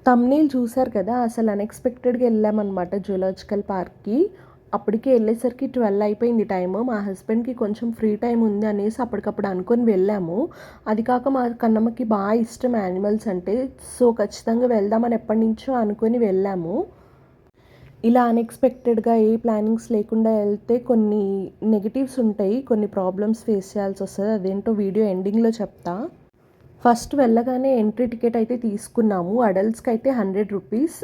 Thumbnail చూసారు కదా! అసలు అన్‌ఎక్స్‌పెక్టెడ్‌గా ఎళ్ళామనమాట జూలాజికల్ పార్క్‌కి. అప్పటికి ఎళ్ళేసరికి 12 అయిపోయింది టైము. మా హస్బెండ్‌కి కొంచెం ఫ్రీ టైమ్ ఉంది అనేసి అప్పటికప్పుడు అనుకోని వెళ్ళాము. అది కాక మా కన్నమ్మకి ఇష్టం యానిమల్స్ అంటే. సో, ఖచ్చితంగా వెళ్దామని ఎప్పటినుంచో అనుకోని వెళ్ళాము. ఇలా అన్‌ఎక్స్‌పెక్టెడ్‌గా ఏ ప్లానింగ్స్ లేకుండా ఎళ్తే కొన్ని నెగెటివ్స్ ఉంటాయి. కొన్ని ప్రాబ్లమ్స్ ఫేస్ చేయాల్సొస్తది. అదేంటో వీడియో ఎండింగ్‌లో చెప్తా. ఫస్ట్ వెళ్ళగానే ఎంట్రీ టికెట్ అయితే తీసుకున్నాము. అడల్ట్స్‌కైతే రూ. 100.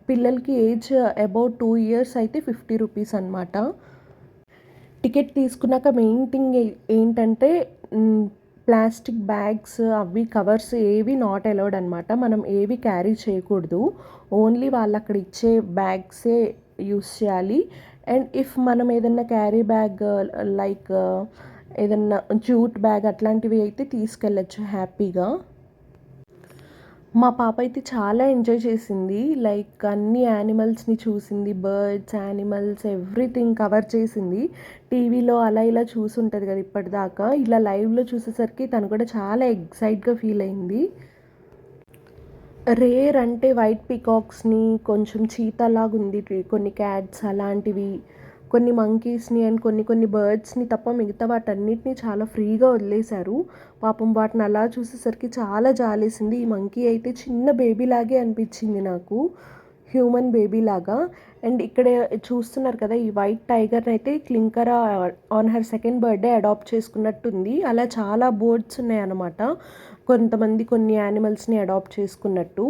పిల్లలకి ఏజ్ అబౌవ్ 2 ఇయర్స్ అయితే రూ. 50 అనమాట. టికెట్ తీసుకున్నాక మెయిన్ థింగ్ ఏంటంటే ప్లాస్టిక్ బ్యాగ్స్ అవి కవర్స్ ఏవి నాట్ అలౌడ్ అనమాట. మనం ఏవి క్యారీ చేయకూడదు. ఓన్లీ వాళ్ళక్కడ ఇచ్చే బ్యాగ్సే యూజ్ చేయాలి. అండ్ ఇఫ్ మనం ఏదన్నా క్యారీ బ్యాగ్ లైక్ ఏదన్నా జూట్ బ్యాగ్ అట్లాంటివి అయితే తీసుకెళ్ళొచ్చు హ్యాపీగా. మా పాప అయితే చాలా ఎంజాయ్ చేసింది. లైక్ అన్ని యానిమల్స్‌ని చూసింది. బర్డ్స్, యానిమల్స్ ఎవ్రీథింగ్ కవర్ చేసింది. టీవీలో అలా ఇలా చూసుంటది కదా ఇప్పటిదాకా. ఇలా లైవ్‌లో చూసేసరికి తను కూడా చాలా ఎక్సైట్‌గా ఫీల్ అయింది. రేర్ అంటే వైట్ పీకాక్స్‌ని, కొంచెం చీతాలాగుంది, కొన్ని క్యాట్స్ అలాంటివి, కొన్ని మంకీస్‌ని అండ్ కొన్ని కొన్ని బర్డ్స్‌ని తప్ప మిగతా వాటన్నిటిని చాలా ఫ్రీగా వదిలేశారు. పాపం వాటిని అలా చూసేసరికి చాలా జాలేసింది. ఈ మంకీ అయితే చిన్న బేబీలాగే అనిపించింది నాకు. హ్యూమన్ బేబీలాగా. అండ్ ఇక్కడ చూస్తున్నారు కదా! ఈ వైట్ టైగర్‌ని అయితే Klinkara on her second birthday adopt చేసుకున్నట్టుంది. అలా చాలా బర్డ్స్ ఉన్నాయన్నమాట. కొంతమంది కొన్ని యానిమల్స్‌ని అడాప్ట్ చేసుకున్నట్టు.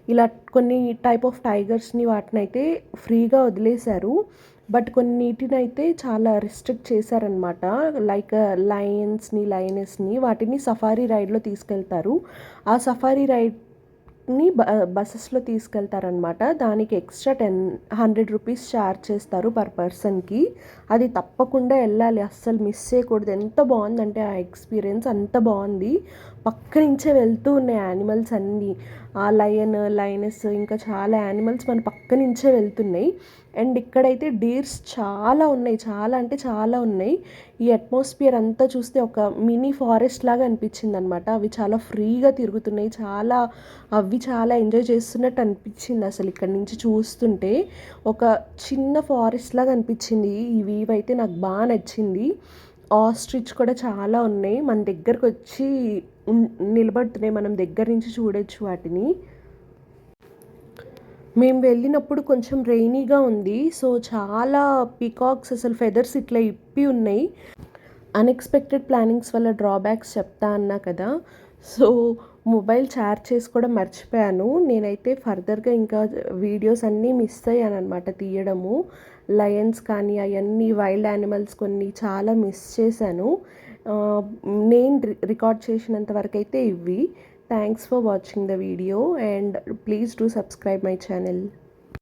ఇలా కొన్ని టైప్ ఆఫ్ టైగర్స్‌ని వాటినైతే ఫ్రీగా వదిలేశారు. బట్ కొన్నిటినైతే చాలా రిస్ట్రిక్ట్ చేశారనమాట. లైక్ లయన్స్‌ని, లయనెస్‌ని వాటిని సఫారీ రైడ్‌లో తీసుకెళ్తారు. ఆ సఫారీ రైడ్‌ని బసెస్‌లో తీసుకెళ్తారనమాట. దానికి ఎక్స్‌ట్రా రూ. 100 చార్జ్ చేస్తారు పర్ పర్సన్‌కి. అది తప్పకుండా ఎళ్ళాలి. అస్సలు మిస్ చేయకూడదు. ఎంత బావుందంటే ఆ ఎక్స్‌పీరియన్స్ అంత బావుంది. పక్క నుంచే వెళ్తూ ఉన్నాయి యానిమల్స్ అన్నీ. ఆ లయన్, లయనెస్ ఇంకా చాలా యానిమల్స్ మన పక్క నుంచే వెళ్తున్నాయి. అండ్ ఇక్కడైతే డీర్స్ చాలా ఉన్నాయి. చాలా అంటే చాలా ఉన్నాయి. ఈ అట్మాస్ఫియర్ అంతా చూస్తే ఒక మినీ ఫారెస్ట్ లాగా అనిపించిందనమాట. అవి చాలా ఫ్రీగా తిరుగుతున్నాయి. అవి చాలా ఎంజాయ్ చేస్తున్నట్టు అనిపించింది అసలు ఇక్కడి నుంచి చూస్తుంటే. ఒక చిన్న ఫారెస్ట్ లాగా అనిపించింది. ఇవైతే నాకు బాగా నచ్చింది. ఆస్ట్రిచ్ కూడా చాలా ఉన్నాయి. మన దగ్గరకొచ్చి నిలబడుతున్నాయి. మనం దగ్గర నుంచి చూడొచ్చు వాటిని. మేము వెళ్ళినప్పుడు కొంచెం రెయినీగా ఉంది. సో, చాలా పీకాక్స్ అసలు ఫెదర్స్ ఇట్లా ఇప్పి ఉన్నాయి. అన్‌ఎక్స్‌పెక్టెడ్ ప్లానింగ్స్ వల్ల డ్రాబ్యాక్స్ చెప్తా అన్నా కదా! సో, మొబైల్ ఛార్జ్ చేసుకోవడం మర్చిపోయాను. నేనైతే ఫర్దర్‌గా ఇంకా వీడియోస్ అన్నీ మిస్ అయ్యాననమాట తీయడము. లయన్స్ కానీ అయన్నీ వైల్డ్ యానిమల్స్ కొన్ని చాలా మిస్ చేశాను. నేను రికార్డ్ చేసినంత వరకైతే ఇవి. Thanks for watching the video and please do subscribe my channel.